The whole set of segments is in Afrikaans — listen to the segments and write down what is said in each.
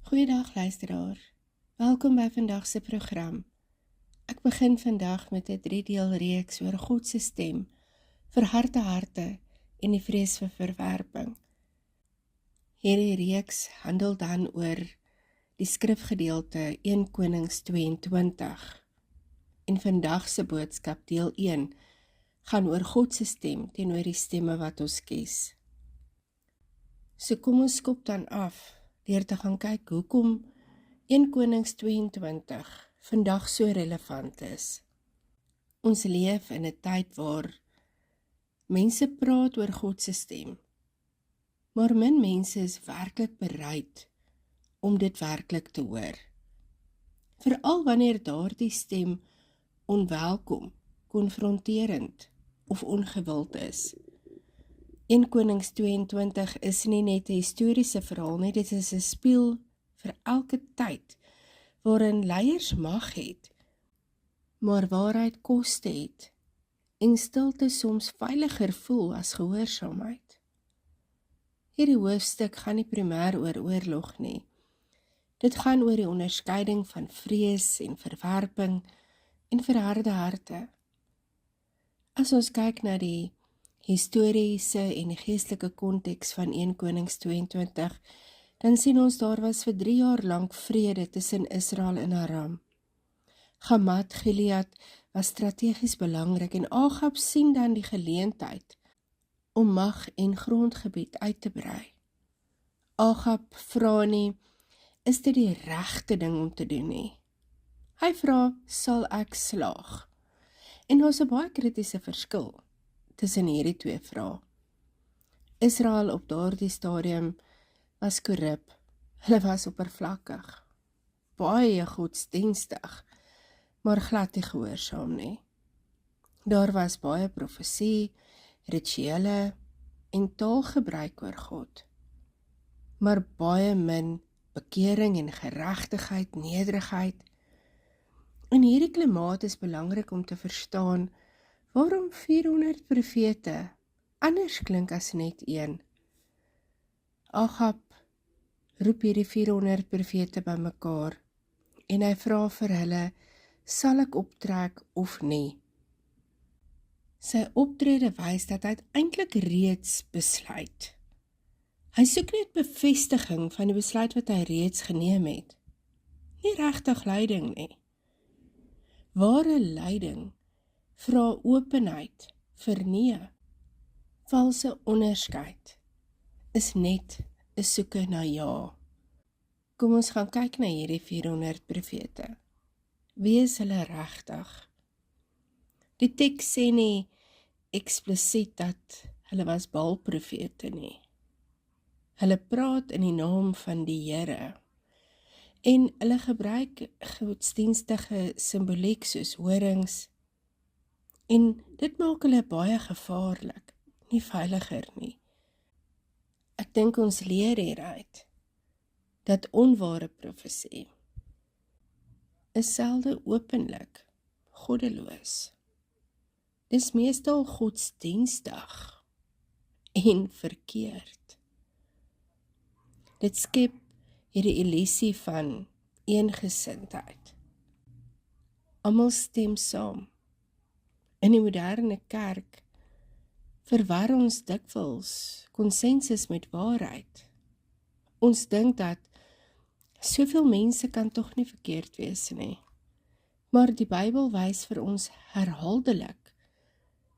Goeiedag luisteraar, welkom by vandag se program. Ek begin vandag met 'n 3-deel reeks oor God se stem, vir harte en die vrees vir verwerping. Hierdie reeks handel dan oor die skrifgedeelte 1 Konings 22. En vandag se boodskap deel 1 gaan oor God se stem teenoor die stemme wat ons kies. So kom ons skop dan af deur te gaan kyk hoekom 1 Konings 22 vandag so relevant is. Ons leef in 'n tyd waar mense praat oor God se stem, maar min mense is werklik bereid om dit werklik te hoor. Veral wanneer daardie stem onwelkom, konfronterend of ongewild is. 1 Konings 22 is nie net 'n historiese verhaal nie, dit is 'n spieël vir elke tyd, waarin leiers mag het, maar waarheid koste het, en stilte soms veiliger voel as gehoorsaamheid. Hierdie hoofstuk gaan nie primêr oor oorlog nie. Dit gaan oor die onderskeiding van vrees en verwerping en verharde harte. As ons kyk na die historiese en geestelike konteks van 1 Konings 22, dan sien ons daar was vir 3 jaar lank vrede tussen Israel en Aram. Gamat Gilead was strategies belangrik en Agab sien dan die geleentheid om mag en grondgebied uit te brei. Agab vra nie, is dit die regte ding om te doen nie? Hy vra, sal ek slaag? En daar's 'n baie kritiese verskil tussen hierdie twee vrae. Israel op daardie stadium was korrup, hulle was oppervlakkig, baie godsdienstig, maar glad nie gehoorsaam nie. Daar was baie profesie, rituele en taalgebruik oor God, maar baie min bekering en geregtigheid, nederigheid. In hierdie klimaat is belangrik om te verstaan waarom 400 profete anders klink as net een. Agab roep hierdie 400 profete bymekaar en hy vra vir hulle, sal ek optrek of nie? Sy optrede wys dat hy eintlik reeds besluit. Hy soek net bevestiging van die besluit wat hy reeds geneem het. Nie regtig leiding nie. Ware leiding vra openheid vir nee. Valse onderskeid is net 'n soeke na ja. Kom ons gaan kyk na hierdie 400 profete. Wie is hulle regtig? Die teks sê nie eksplisiet dat hulle was Baal-profete nie. Hulle praat in die naam van die Here. En hulle gebruik godsdienstige simboliek soos horings. En dit maak hulle baie gevaarlik, nie veiliger nie. Ek dink ons leer hieruit dat onware profesie is selde openlik goddeloos. Dis meestal godsdienstig en verkeerd. Dit skep hierdie illusie van eengesindheid. Almal stem saam. In die moderne kerk verwar ons dikwels konsensus met waarheid. Ons dink dat soveel mense kan tog nie verkeerd wees nie. Maar die Bybel wys vir ons herhaaldelik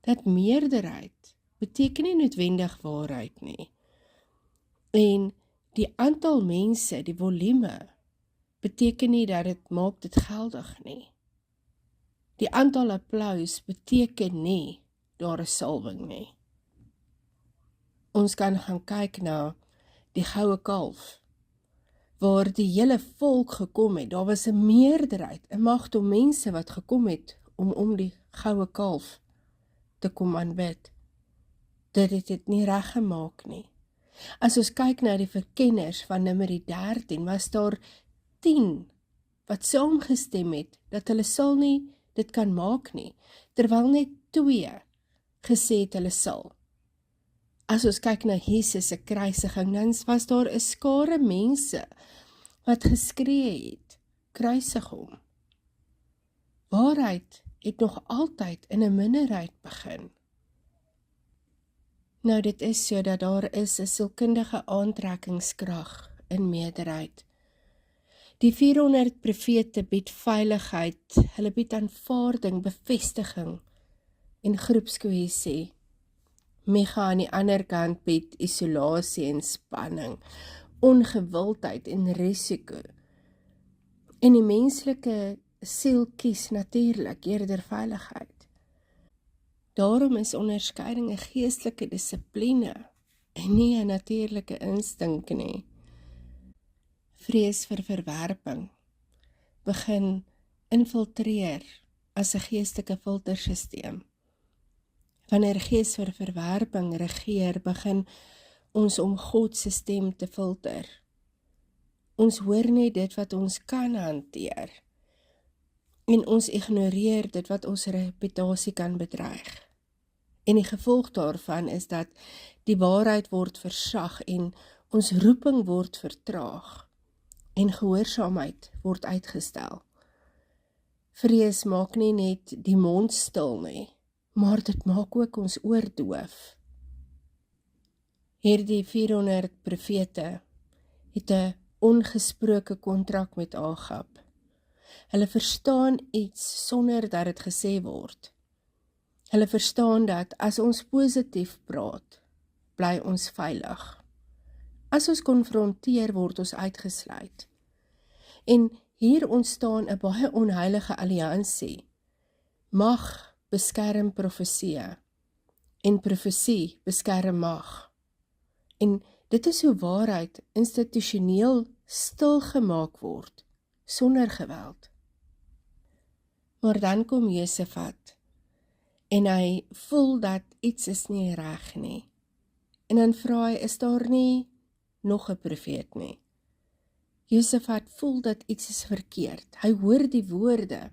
dat meerderheid beteken nie noodwendig waarheid nie. En die aantal mense, die volume, beteken nie dat dit maak dit geldig nie. Die aantal applaus beteken nie daar is salwing nie. Ons kan gaan kyk na die goue kalf, waar die hele volk gekom het. Daar was 'n meerderheid, 'n magdom mense wat gekom het om die goue kalf te kom aanbid. Dit het dit nie reg gemaak nie. As ons kyk na die verkenners van Numeri 13, was daar 10 wat saamgestem het dat hulle sal nie dit kan maak nie, terwyl net 2 gesê het hulle sal. As ons kyk na Jesus se kruisiging, dan was daar 'n skare mense wat geskree het, kruisig hom. Waarheid het nog altyd in 'n minderheid begin. Nou dit is so dat daar is 'n sielkundige aantrekkingskrag in meerderheid. Die 400 profete bied veiligheid, hulle bied aanvaarding, bevestiging en groepskohesie. Micha aan die ander kant bied isolasie en spanning, ongewildheid en risiko. En die menslike siel kies natuurlik eerder veiligheid. Daarom is onderskeiding 'n geestelike dissipline en nie 'n natuurlike instink nie. Vrees vir verwerping begin infiltreer as 'n geestelike filtersisteem. Wanneer gees vir verwerping regeer, begin ons om God se stem te filter. Ons hoor net dit wat ons kan hanteer en ons ignoreer dit wat ons reputasie kan bedreig. En die gevolg daarvan is dat die waarheid word versag en ons roeping word vertraag en gehoorsaamheid word uitgestel. Vrees maak nie net die mond stil nie, maar dit maak ook ons oor doof. Hierdie 400 profete het 'n ongesproke kontrak met Agab. Hulle verstaan iets sonder dat dit gesê word. Hulle verstaan dat as ons positief praat, bly ons veilig. As ons konfronteer, word ons uitgesluit. En hier ontstaan 'n baie onheilige alliansie. Mag beskerm profesie en profesie beskerm mag. En dit is hoe waarheid institusioneel stilgemaak word, sonder geweld. Maar dan kom Josafat, en hy voel dat iets is nie reg nie. En dan vra hy, is daar nie nog 'n profeet nie? Josafat voel dat iets is verkeerd. Hy hoor die woorde,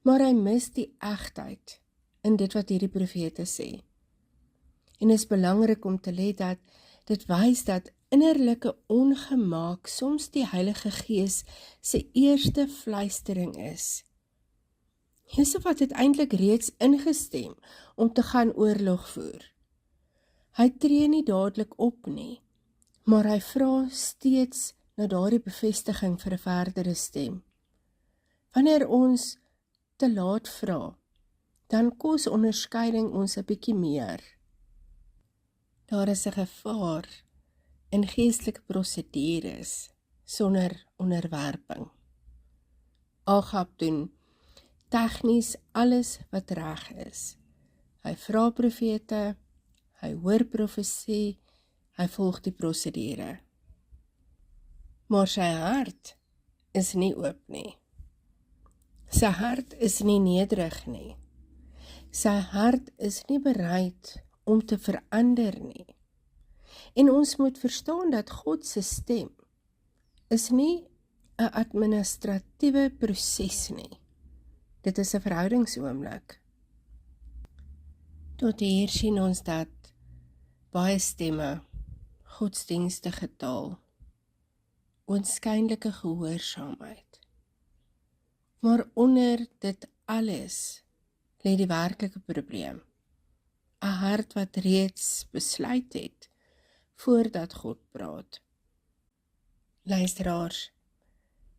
maar hy mis die egtheid in dit wat hierdie profete sê. En is belangrik om te let dat dit wys dat innerlike ongemaak soms die Heilige Gees se eerste fluistering is. Josafat het eintlik reeds ingestem om te gaan oorlog voer. Hy tree nie dadelik op nie, maar hy vra steeds na daardie bevestiging vir 'n verdere stem. Wanneer ons te laat vra, dan kos onderskeiding ons 'n bietjie meer. Daar is 'n gevaar in geestelike prosedures sonder onderwerping. Agab doen tegnies alles wat reg is. Hy vra profete, hy hoor profesie, hy volg die prosedure. Maar sy hart is nie oop nie. Sy hart is nie nederig nie. Sy hart is nie bereid om te verander nie. En ons moet verstaan dat God se stem is nie 'n administratiewe proses nie. Dit is 'n verhoudingsoomblik. Tot hier sien ons dat baie stemme, godsdienstige taal, oënskynlike gehoorsaamheid. Maar onder dit alles lê die werklike probleem. 'n Hart wat reeds besluit het voordat God praat. Luisteraars,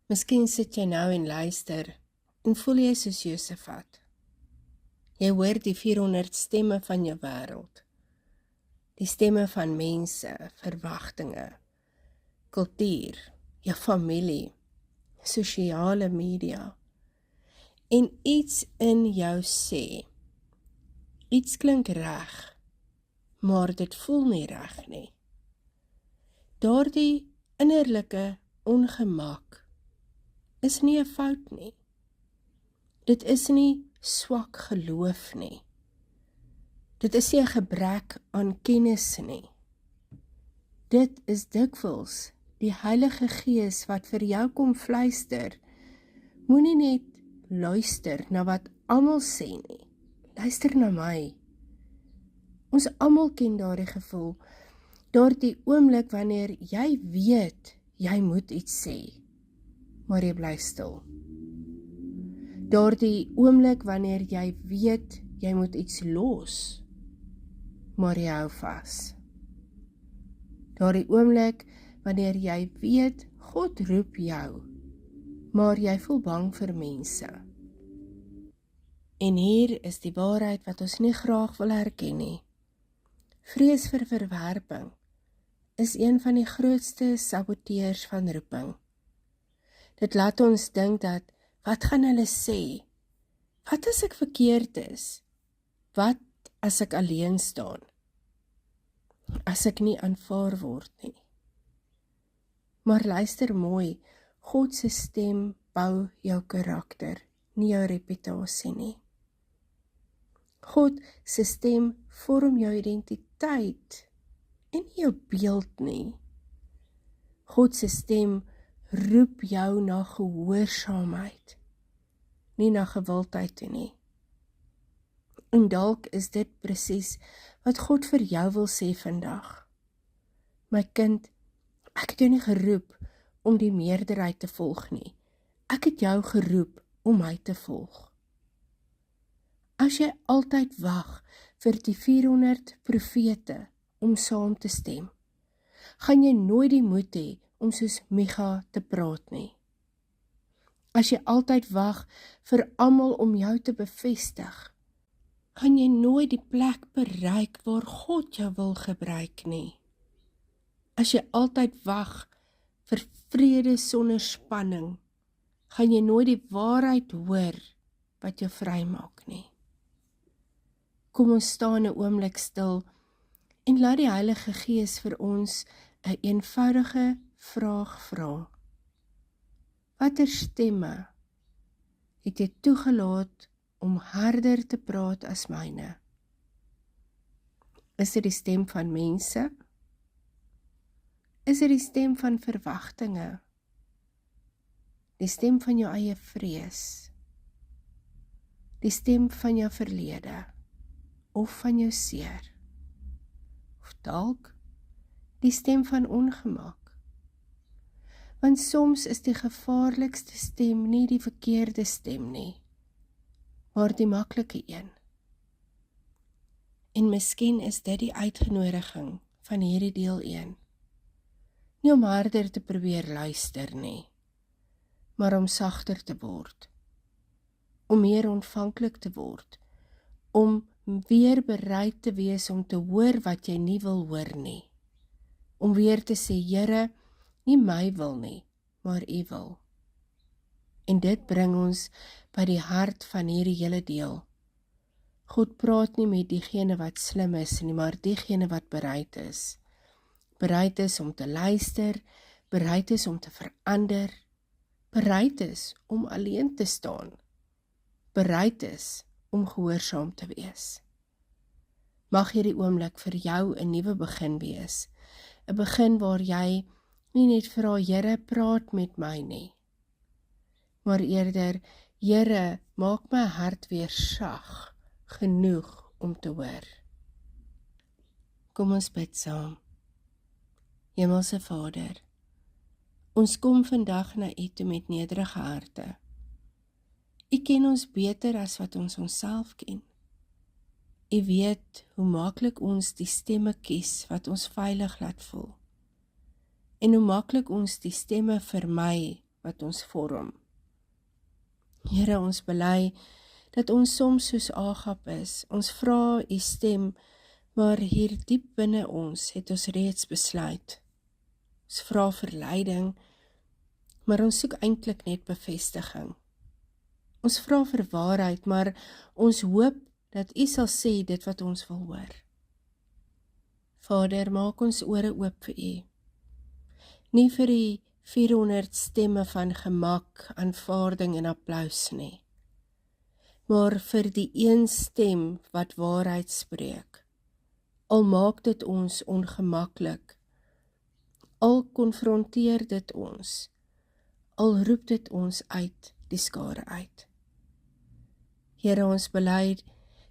miskien sit jy nou en luister en voel jy soos Josafat. Jy hoor die 400 stemme van jou wêreld. Die stemme van mense, verwagtinge, kultuur, jou familie, sosiale media. En iets in jou sê, iets klink reg, maar dit voel nie reg nie. Daardie innerlike ongemak is nie 'n fout nie. Dit is nie swak geloof nie. Dit is nie 'n gebrek aan kennis nie. Dit is dikwels die Heilige Gees wat vir jou kom fluister. Moenie net luister na wat almal sê nie. Luister na my. Ons almal ken daardie gevoel. Daardie oomblik wanneer jy weet, jy moet iets sê. maar jy bly stil. Daardie oomblik wanneer jy weet, jy moet iets los, maar jy hou vas. Daardie oomblik wanneer jy weet, God roep jou, maar jy voel bang vir mense. En hier is die waarheid wat ons nie graag wil herken nie. Vrees vir verwerping is een van die grootste saboteurs van roeping. Dit laat ons dink dat, wat gaan hulle sê? Wat as ek verkeerd is? Wat as ek alleen staan? As ek nie aanvaar word nie? Maar luister mooi, God se stem bou jou karakter, nie jou reputasie nie. God se stem vorm jou identiteit en nie jou beeld nie. God se stem roep jou na gehoorsaamheid, nie na gewildheid toe nie. En dalk is dit presies wat God vir jou wil sê vandag. My kind, ek het jou nie geroep om die meerderheid te volg nie. Ek het jou geroep om my te volg. As jy altyd wag vir die 400 profete om saam te stem, gaan jy nooit die moed hê om soos Micha te praat nie. As jy altyd wag vir almal om jou te bevestig, gaan jy nooit die plek bereik waar God jou wil gebruik nie. As jy altyd wag vir vrede sonder spanning, gaan jy nooit die waarheid hoor wat jou vrymaak nie. Kom ons staan 'n oomblik stil en laat die Heilige Gees vir ons 'n eenvoudige vraag vra. Watter stemme het jy toegelaat om harder te praat as myne? Is dit die stem van mense? Is dit die stem van verwagtinge? Die stem van jou eie vrees? Die stem van jou verlede? Of van jou seer? Of dalk die stem van ongemak? Want soms is die gevaarlikste stem nie die verkeerde stem nie, maar die maklike een. En miskien is dit die uitgenodiging van hierdie deel 1. Nie om harder te probeer luister nie, maar om sagter te word, om meer ontvanklik te word, om weer bereid te wees om te hoor wat jy nie wil hoor nie, om weer te sê, Here, nie my wil nie, maar U wil. En dit bring ons by die hart van hierdie hele deel. God praat nie met diegene wat slim is nie, maar diegene wat bereid is. Bereid is om te luister, bereid is om te verander, bereid is om alleen te staan, bereid is om gehoorsaam te wees. Mag hierdie oomblik vir jou 'n nuwe begin wees, 'n begin waar jy nie net vra, Here, praat met my nie, maar eerder, Here, maak my hart weer sag genoeg om te hoor. Kom ons bid saam. Hemelse Vader, ons kom vandag na U toe met nederige harte. U ken ons beter as wat ons onsself ken. U weet hoe maklik ons die stemme kies wat ons veilig laat voel. En hoe maklik ons die stemme vermy wat ons vorm. Here, ons bely dat ons soms soos Agab is. Ons vra U stem, maar hier diep binne ons het ons reeds besluit. Ons vra verleiding, maar ons soek eintlik net bevestiging. Ons vra vir waarheid, maar ons hoop dat U sal sê dit wat ons wil hoor. Vader, maak ons ore oop vir U. Nie vir die 400 stemme van gemak, aanvaarding en applaus nie, maar vir die een stem wat waarheid spreek. Al maak dit ons ongemaklik, al konfronteer dit ons, al roep dit ons uit die skare uit. Here, ons bely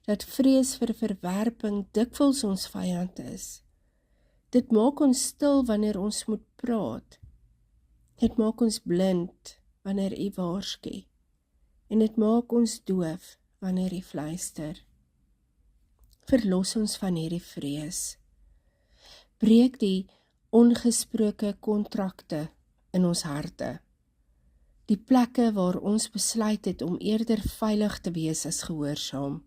dat vrees vir verwerping dikwels ons vyand is. Dit maak ons stil wanneer ons moet praat. Dit maak ons blind wanneer U waarsku, en dit maak ons doof wanneer U fluister. Verlos ons van hierdie vrees. Breek die ongesproke kontrakte in ons harte. Die plekke waar ons besluit het om eerder veilig te wees as gehoorsaam.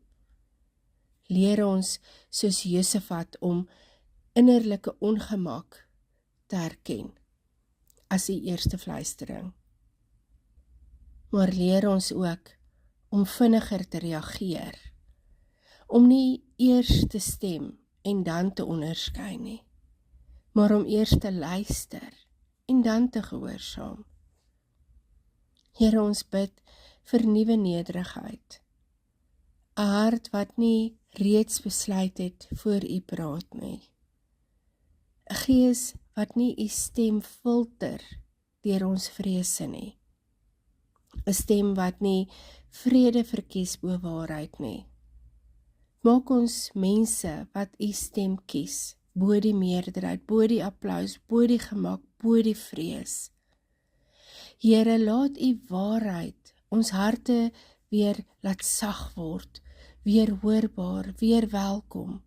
Leer ons soos Josafat om innerlike ongemak te herken as die eerste fluistering. Maar leer ons ook om vinniger te reageer, om nie eers te stem en dan te onderskei nie, maar om eers te luister en dan te gehoorsaam. Here, ons bid vir nuwe nederigheid, 'n hart wat nie reeds besluit het voor U praat nie, 'n gees wat nie U stem filter deur ons vrese nie, 'n stem wat nie vrede verkies bo waarheid nie. Maak ons mense wat U stem kies, bo die meerderheid, bo die applous, bo die gemak, bo die vrees. Here, laat U waarheid ons harte weer laat sag word, weer hoorbaar, weer welkom.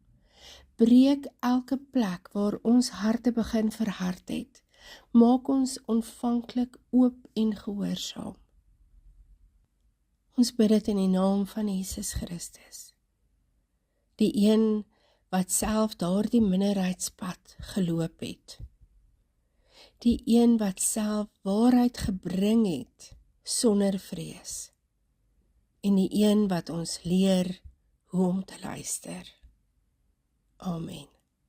Breek elke plek waar ons harte begin verhard het. Maak ons ontvanklik, oop en gehoorsaam. Ons bid dit in die naam van Jesus Christus, die een wat self daardie minderheidspad geloop het, die een wat self waarheid gebring het sonder vrees, en die een wat ons leer hoe om te luister. Amen.